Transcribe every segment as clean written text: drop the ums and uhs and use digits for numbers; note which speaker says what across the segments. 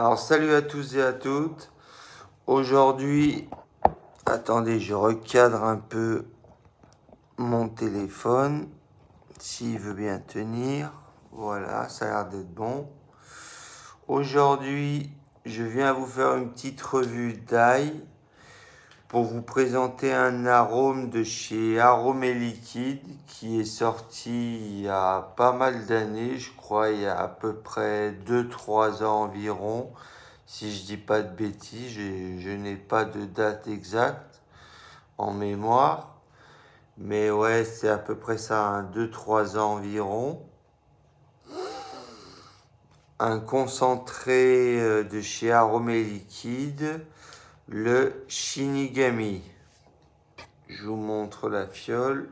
Speaker 1: Alors salut à tous et à toutes. Aujourd'hui, attendez, je recadre un peu mon téléphone, s'il veut bien tenir. Voilà, ça a l'air d'être bon. Aujourd'hui, je viens vous faire une petite revue d'ail pour vous présenter un arôme de chez Arôme et Liquide qui est sorti il y a pas mal d'années, je crois il y a à peu près 2-3 ans environ. Si je dis pas de bêtises, je n'ai pas de date exacte en mémoire. Mais ouais, c'est à peu près ça, 2-3 ans environ. Un concentré de chez Arôme et Liquide, le Shinigami. Je vous montre la fiole.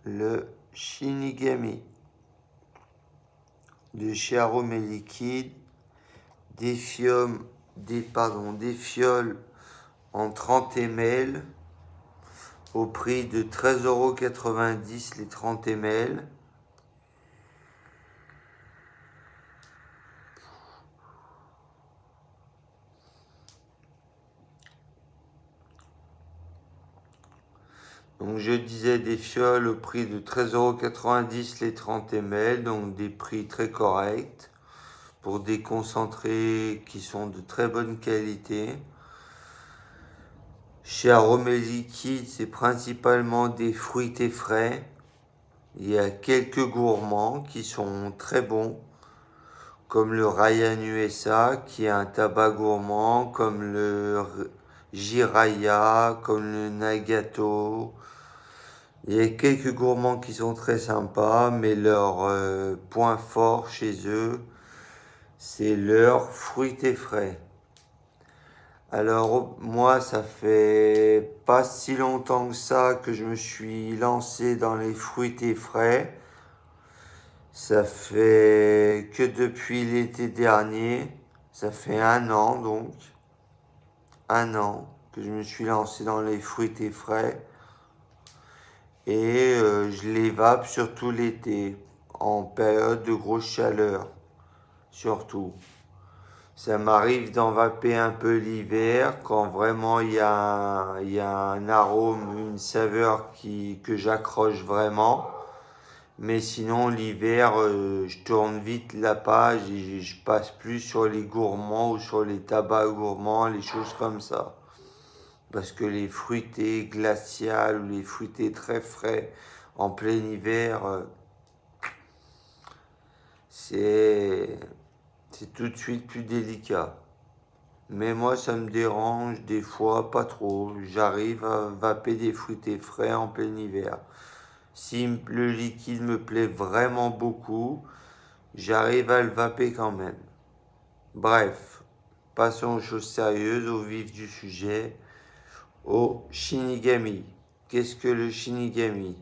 Speaker 1: Le Shinigami de chez Arôme et Liquide. Des fioles en 30 ml au prix de 13,90 € les 30 ml. Donc je disais des fioles au prix de 13,90 € les 30 ml, donc des prix très corrects pour des concentrés qui sont de très bonne qualité. Chez Arôme et Liquide, c'est principalement des fruités frais. Il y a quelques gourmands qui sont très bons, comme le Ryan USA, qui est un tabac gourmand, comme le Jiraya, comme le Nagato. Il y a quelques gourmands qui sont très sympas, mais leur point fort chez eux, c'est leurs fruités frais. Alors moi, ça fait pas si longtemps que ça que je me suis lancé dans les fruités frais. Ça fait que depuis l'été dernier, ça fait 1 an donc, 1 an que je me suis lancé dans les fruités frais. Et je les vape surtout l'été, en période de grosse chaleur, surtout. Ça m'arrive d'en vaper un peu l'hiver, quand vraiment il y a un arôme, une saveur que j'accroche vraiment. Mais sinon, l'hiver, je tourne vite la page et je passe plus sur les gourmands ou sur les tabacs gourmands, les choses comme ça. Parce que les fruités glaciales ou les fruités très frais en plein hiver, c'est tout de suite plus délicat. Mais moi, ça me dérange des fois pas trop. J'arrive à vaper des fruités frais en plein hiver. Si le liquide me plaît vraiment beaucoup, j'arrive à le vaper quand même. Bref, passons aux choses sérieuses, au vif du sujet, au Shinigami. Qu'est-ce que le Shinigami?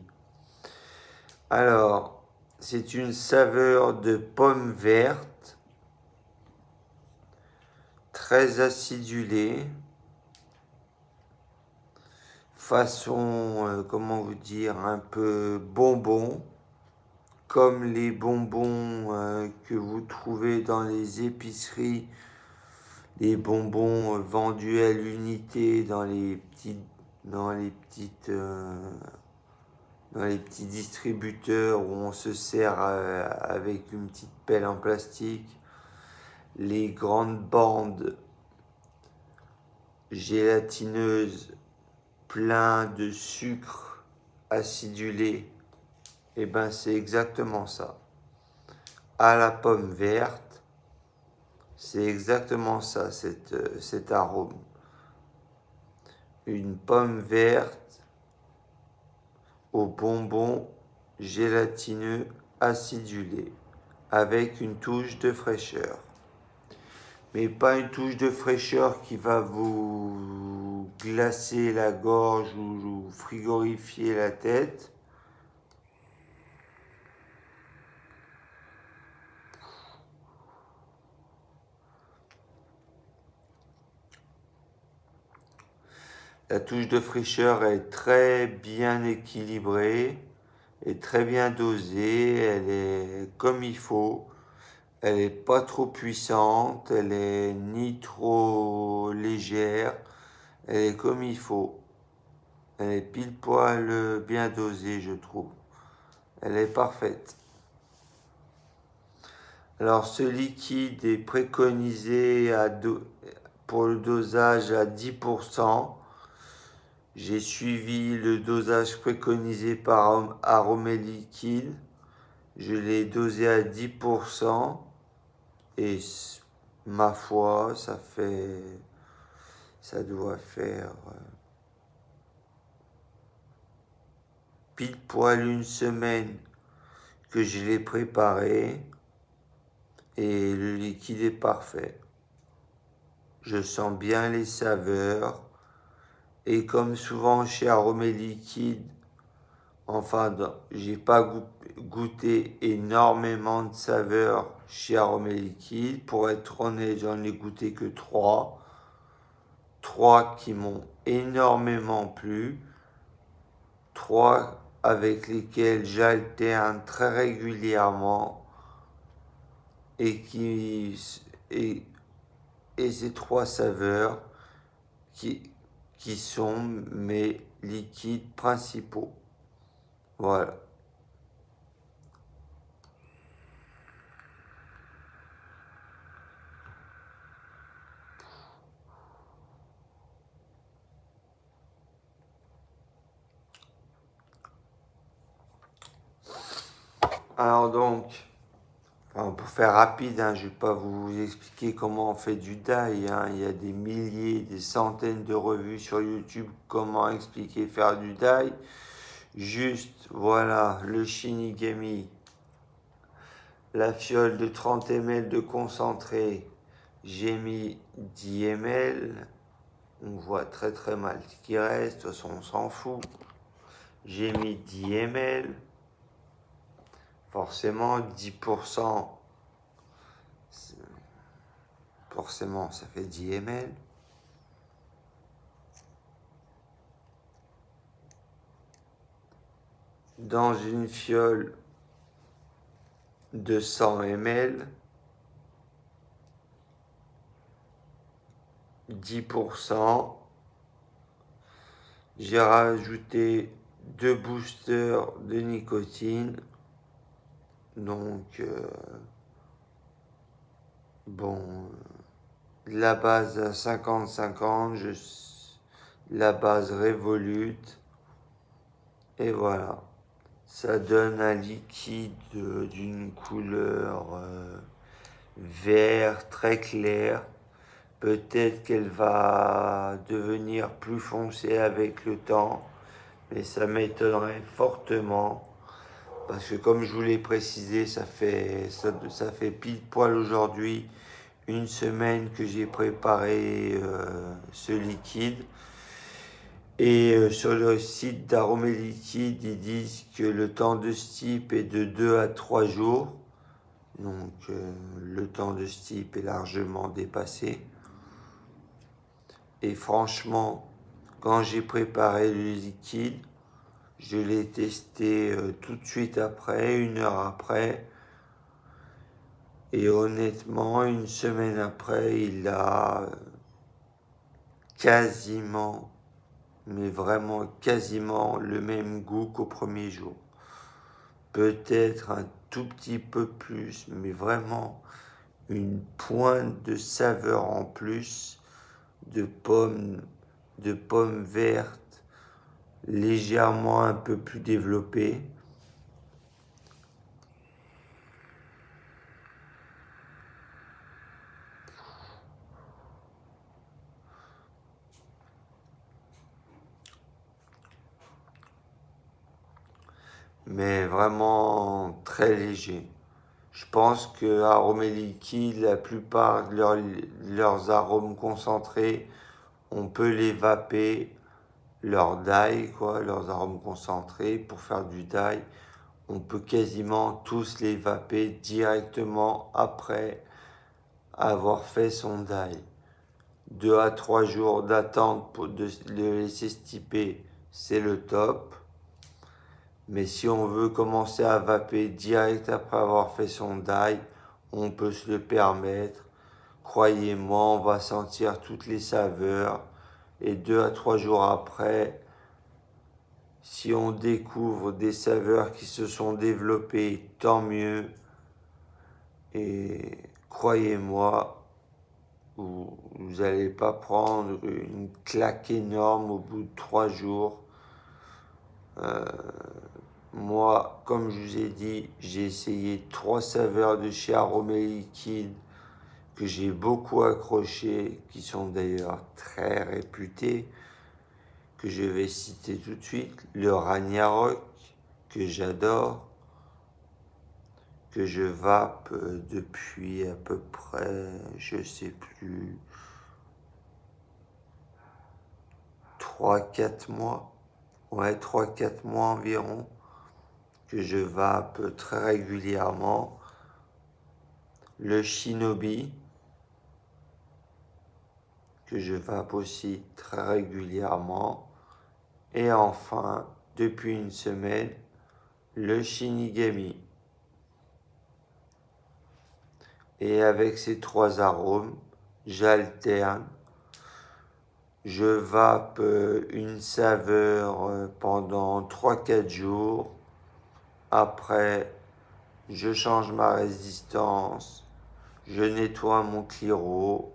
Speaker 1: Alors, c'est une saveur de pomme verte, très acidulée, façon, comment vous dire, un peu bonbon, comme les bonbons que vous trouvez dans les épiceries, les bonbons vendus à l'unité dans les petits distributeurs où on se sert avec une petite pelle en plastique, les grandes bandes gélatineuses plein de sucre acidulé. Et ben c'est exactement ça. À la pomme verte, c'est exactement ça, cet arôme. Une pomme verte au bonbon gélatineux acidulé, avec une touche de fraîcheur. Mais pas une touche de fraîcheur qui va vous glacer la gorge ou frigorifier la tête. La touche de fraîcheur est très bien équilibrée et très bien dosée. Elle est comme il faut. Elle n'est pas trop puissante. Elle est ni trop légère. Elle est comme il faut. Elle est pile poil bien dosée, je trouve. Elle est parfaite. Alors, ce liquide est préconisé pour le dosage à 10%. J'ai suivi le dosage préconisé par Aromé Liquide. Je l'ai dosé à 10% et ma foi, ça doit faire pile poil une semaine que je l'ai préparé et le liquide est parfait. Je sens bien les saveurs et comme souvent chez Aromé Liquide, enfin, j'ai pas goûté énormément de saveurs chez Aromé Liquide. Pour être honnête, j'en ai goûté que 3. 3 qui m'ont énormément plu. 3 avec lesquels j'alterne très régulièrement et ces 3 saveurs qui sont mes liquides principaux. Voilà. Alors donc, pour faire rapide, je ne vais pas vous expliquer comment on fait du dye. Il y a des milliers, des centaines de revues sur YouTube comment expliquer faire du dye. Juste, voilà, le Shinigami, la fiole de 30 ml de concentré. J'ai mis 10 ml. On voit très très mal ce qui reste. De toute façon, on s'en fout. J'ai mis 10 ml. Forcément, 10%. Forcément, ça fait 10 ml. Dans une fiole de 100 ml, 10%. J'ai rajouté 2 boosters de nicotine. Donc, bon, la base à 50-50, la base Revolut. Et voilà. Ça donne un liquide d'une couleur vert très clair. Peut-être qu'elle va devenir plus foncée avec le temps, mais ça m'étonnerait fortement. Parce que comme je vous l'ai précisé, ça fait pile poil aujourd'hui une semaine que j'ai préparé ce liquide. Et sur le site d'Aromé Liquide, ils disent que le temps de steep est de 2 à 3 jours. Donc le temps de steep est largement dépassé. Et franchement, quand j'ai préparé le liquide, je l'ai testé tout de suite après, 1 heure après. Et honnêtement, une semaine après, il a quasiment, mais vraiment quasiment le même goût qu'au premier jour. Peut-être un tout petit peu plus, mais vraiment une pointe de saveur en plus de pommes vertes, légèrement un peu plus développées. Mais vraiment très léger. Je pense que Aromé Liquide, la plupart de leurs arômes concentrés, on peut les vaper, leur dye, leurs arômes concentrés pour faire du dye. On peut quasiment tous les vaper directement après avoir fait son dye. 2 à 3 jours d'attente pour de le laisser stiper, c'est le top. Mais si on veut commencer à vaper direct après avoir fait son die, on peut se le permettre. Croyez-moi, on va sentir toutes les saveurs. Et 2 à 3 jours après, si on découvre des saveurs qui se sont développées, tant mieux. Et croyez-moi, vous n'allez pas prendre une claque énorme au bout de 3 jours. Moi, comme je vous ai dit, j'ai essayé 3 saveurs de chez Aromé Liquide que j'ai beaucoup accroché, qui sont d'ailleurs très réputées, que je vais citer tout de suite. Le Ragnarok, que j'adore, que je vape depuis à peu près, je sais plus, 3-4 mois. Ouais, 3-4 mois environ, que je vape très régulièrement. Le Shinobi, que je vape aussi très régulièrement. Et enfin, depuis une semaine, le Shinigami. Et avec ces 3 arômes, j'alterne. Je vape une saveur pendant 3-4 jours. Après, je change ma résistance, je nettoie mon cliro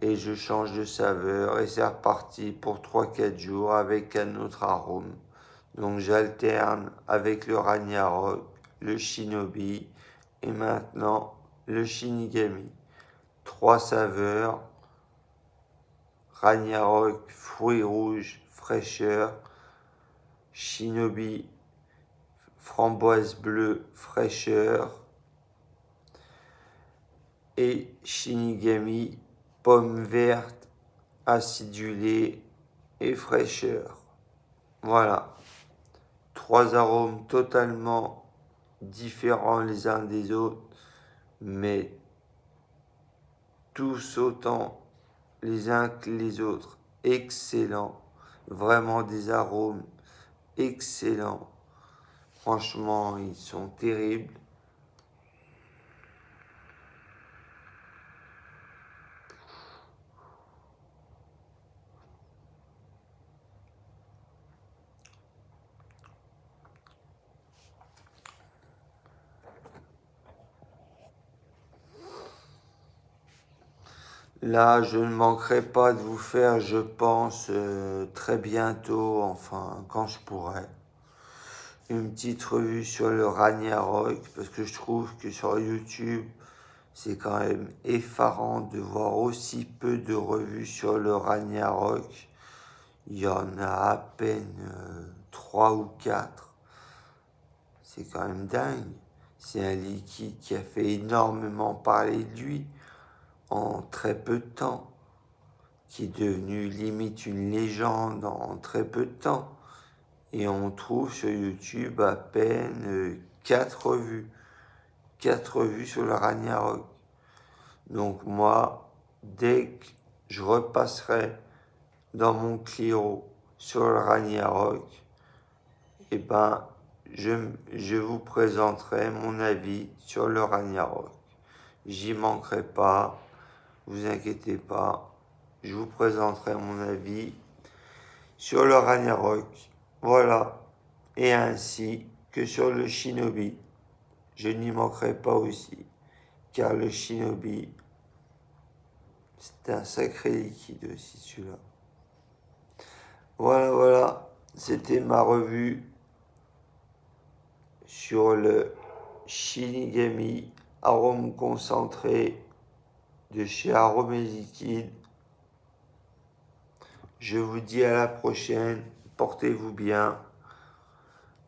Speaker 1: et je change de saveur et c'est reparti pour 3-4 jours avec un autre arôme. Donc j'alterne avec le Ragnarok, le Shinobi et maintenant le Shinigami. 3 saveurs, Ragnarok, fruits rouges, fraîcheur, Shinobi, framboise bleue, fraîcheur, et Shinigami, pomme verte, acidulée et fraîcheur. Voilà, 3 arômes totalement différents les uns des autres, mais tous autant les uns que les autres. Excellents, vraiment des arômes excellents. Franchement, ils sont terribles. Là, je ne manquerai pas de vous faire, je pense, très bientôt, enfin, quand je pourrai, une petite revue sur le Ragnarok, parce que je trouve que sur YouTube, c'est quand même effarant de voir aussi peu de revues sur le Ragnarok. Il y en a à peine 3 ou 4. C'est quand même dingue. C'est un liquide qui a fait énormément parler de lui en très peu de temps, qui est devenu limite une légende en très peu de temps. Et on trouve sur YouTube à peine 4 revues. 4 revues sur le Ragnarok. Donc moi, dès que je repasserai dans mon Clio sur le Ragnarok, eh ben, je vous présenterai mon avis sur le Ragnarok. J'y manquerai pas, vous inquiétez pas, je vous présenterai mon avis sur le Ragnarok. Voilà, et ainsi que sur le Shinobi. Je n'y manquerai pas aussi, car le Shinobi, c'est un sacré liquide aussi celui-là. Voilà, c'était ma revue sur le Shinigami arôme concentré de chez Aromé Liquide. Je vous dis à la prochaine, portez-vous bien,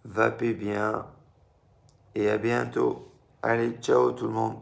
Speaker 1: vapez bien et à bientôt. Allez, ciao tout le monde.